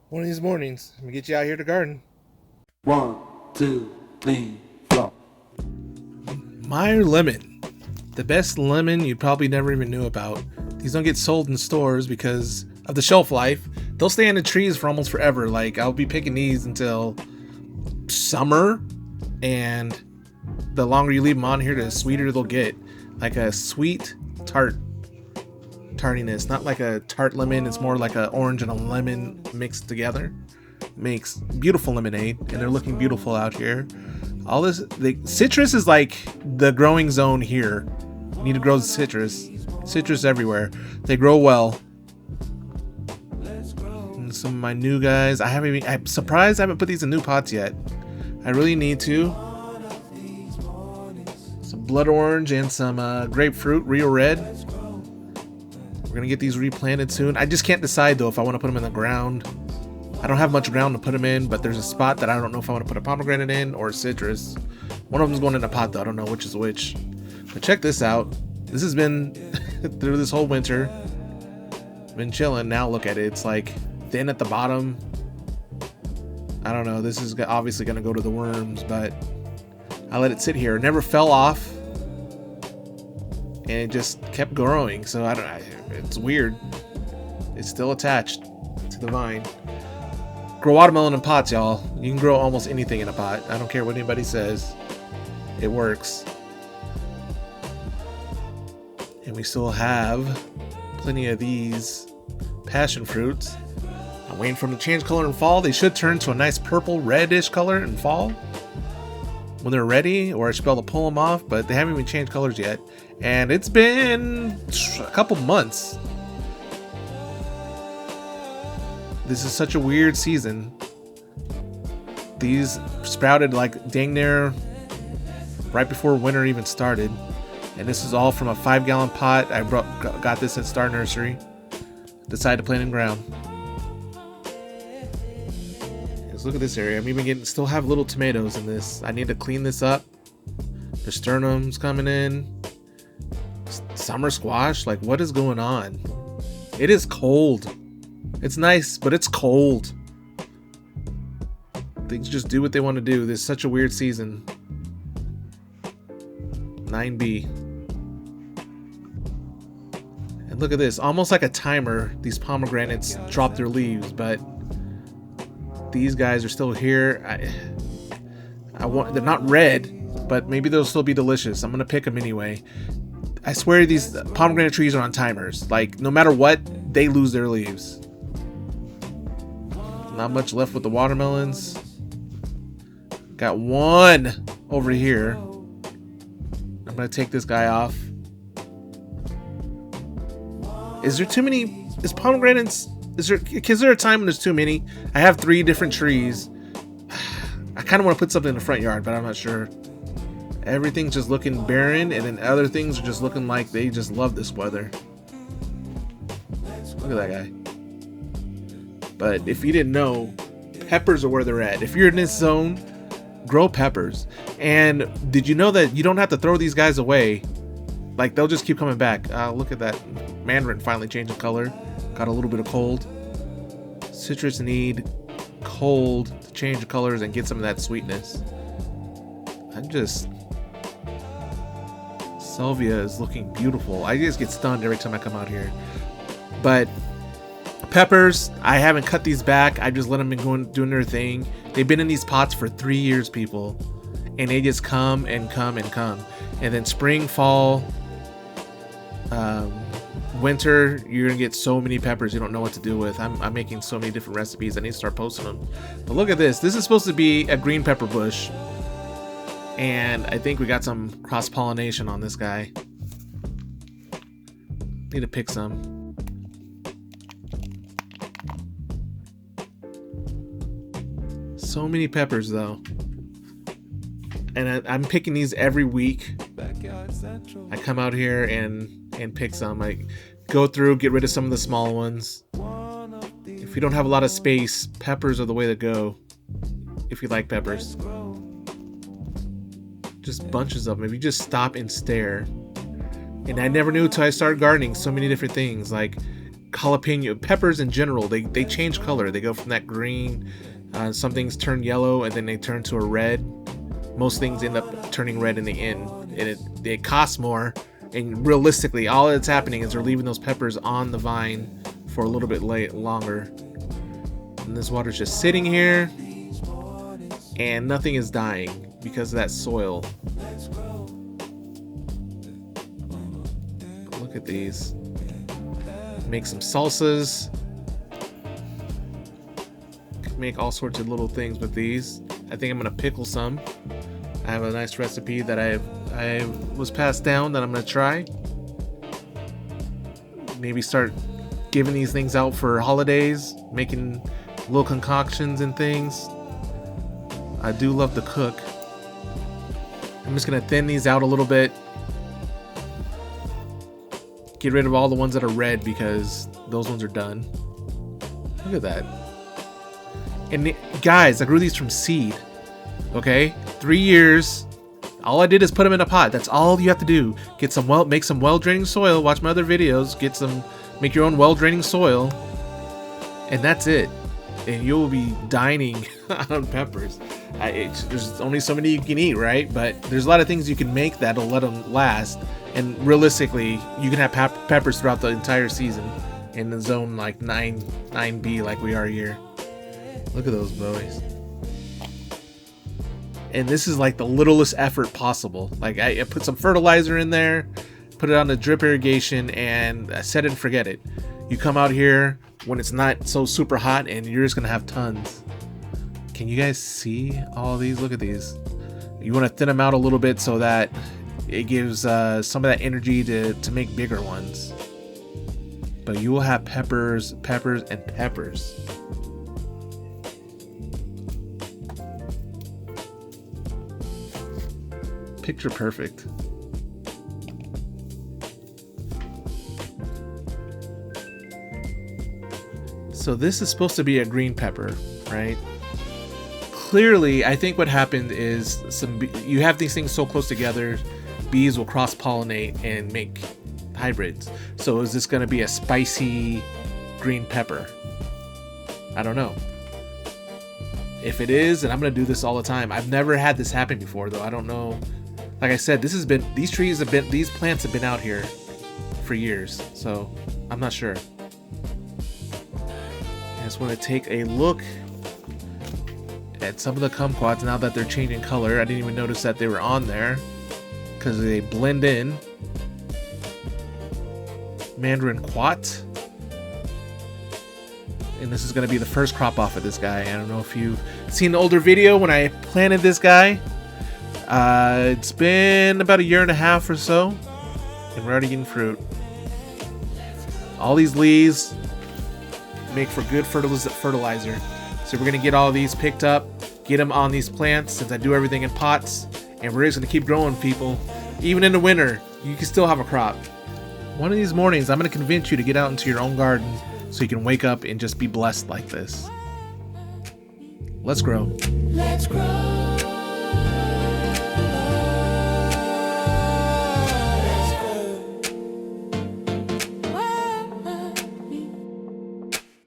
One of these mornings, let me get you out here to garden. One, two, three, four. Meyer lemon, the best lemon you probably never even knew about. These don't get sold in stores because of the shelf life. They'll stay on the trees for almost forever. Like I'll be picking these until summer, and the longer you leave them on here, the sweeter they'll get. Like a sweet tartiness, not like a tart lemon. It's more like a orange and a lemon mixed together. Makes beautiful lemonade, and they're looking beautiful out here. All this, the citrus is like the growing zone here. You need to grow citrus everywhere. They grow well. And some of my new guys, I'm surprised I haven't put these in new pots yet. I really need to. Some blood orange and some grapefruit, Rio Red. We're gonna get these replanted soon. I just can't decide though if I want to put them in the ground. I don't have much ground to put them in, but there's a spot that I don't know if I want to put a pomegranate in or citrus. One of them's going in a pot though. I don't know which is which. But check this out. This has been through this whole winter. Been chilling. Now look at it. It's like thin at the bottom. I don't know. This is obviously going to go to the worms, but I let it sit here. It never fell off. And it just kept growing. So it's weird. It's still attached to the vine. Grow watermelon in pots, y'all. You can grow almost anything in a pot. I don't care what anybody says. It works. And we still have plenty of these passion fruits. I'm waiting for them to change color in fall. They should turn to a nice purple, reddish color in fall when they're ready, or I should be able to pull them off, but they haven't even changed colors yet. And it's been a couple months. This is such a weird season. These sprouted like dang near right before winter even started. And this is all from a 5-gallon pot. I got this at Star Nursery. Decided to plant in ground. Just look at this area. I'm even still have little tomatoes in this. I need to clean this up. The sternum's coming in. Summer squash. Like, what is going on? It is cold. It's nice, but it's cold. Things just do what they want to do. This is such a weird season. 9B. And look at this. Almost like a timer. These pomegranates drop their leaves, but these guys are still here. They're not red, but maybe they'll still be delicious. I'm going to pick them anyway. I swear these pomegranate trees are on timers. Like, no matter what, they lose their leaves. Not much left with the watermelons. Got one over here. I'm gonna take this guy off. Is there too many? Is pomegranates? Is there a time when there's too many? I have 3 different trees. I kind of want to put something in the front yard, but I'm not sure. Everything's just looking barren, and then other things are just looking like they just love this weather. Look at that guy. But if you didn't know, peppers are where they're at. If you're in this zone, grow peppers. And did you know that you don't have to throw these guys away? Like, they'll just keep coming back. Look at that. Mandarin finally changing color. Got a little bit of cold. Citrus need cold to change the colors and get some of that sweetness. Salvia is looking beautiful. I just get stunned every time I come out here. But peppers, I haven't cut these back. I just let them doing their thing. They've been in these pots for 3 years, people, and they just come and come and come. And then spring, fall, winter, you're gonna get so many peppers you don't know what to do with. I'm making so many different recipes. I need to start posting them. But look at this. This is supposed to be a green pepper bush, and I think we got some cross pollination on this guy. Need to pick some. So many peppers though, and I'm picking these every week. I come out here and pick some. I go through, get rid of some of the small ones. If you don't have a lot of space, peppers are the way to go. If you like peppers, just bunches of them. If you just stop and stare. And I never knew until I started gardening so many different things. Like jalapeno peppers in general, they change color. They go from that green, some things turn yellow, and then they turn to a red. Most things end up turning red in the end, and it costs more. And realistically, all that's happening is they're leaving those peppers on the vine for a little bit longer. And this water's just sitting here, and nothing is dying because of that soil. Look at these. Make some salsas. Make all sorts of little things with these. I think I'm gonna pickle some. I have a nice recipe that I was passed down that I'm gonna try. Maybe start giving these things out for holidays, making little concoctions and things. I do love to cook. I'm just gonna thin these out a little bit. Get rid of all the ones that are red because those ones are done. Look at that. And guys, I grew these from seed. Okay? 3 years. All I did is put them in a pot. That's all you have to do. Make some well-draining soil. Watch my other videos. Make your own well-draining soil. And that's it. And you'll be dining on peppers. There's only so many you can eat, right? But there's a lot of things you can make that'll let them last. And realistically, you can have peppers throughout the entire season in the zone like 9B like we are here. Look at those boys. And this is like the littlest effort possible. Like I put some fertilizer in there, put it on the drip irrigation, and set it and forget it. You come out here when it's not so super hot and you're just gonna have tons. Can you guys see all these? Look at these. You want to thin them out a little bit so that it gives some of that energy to make bigger ones. But you will have peppers, peppers, and peppers. Picture perfect. So this is supposed to be a green pepper, right? Clearly, I think what happened is you have these things so close together, bees will cross-pollinate and make hybrids. So is this going to be a spicy green pepper? I don't know. If it is, and I'm going to do this all the time. I've never had this happen before, though. I don't know. Like I said, these plants have been out here for years, so I'm not sure. I just want to take a look at some of the kumquats now that they're changing color. I didn't even notice that they were on there because they blend in. Mandarin quat. And this is going to be the first crop off of this guy. I don't know if you've seen the older video when I planted this guy. It's been about 1.5 years or so, and we're already getting fruit. All these leaves make for good fertilizer. So we're gonna get all of these picked up, get them on these plants, since I do everything in pots, and we're just gonna keep growing, people. Even in the winter, you can still have a crop. One of these mornings, I'm gonna convince you to get out into your own garden so you can wake up and just be blessed like this. Let's grow. Let's grow.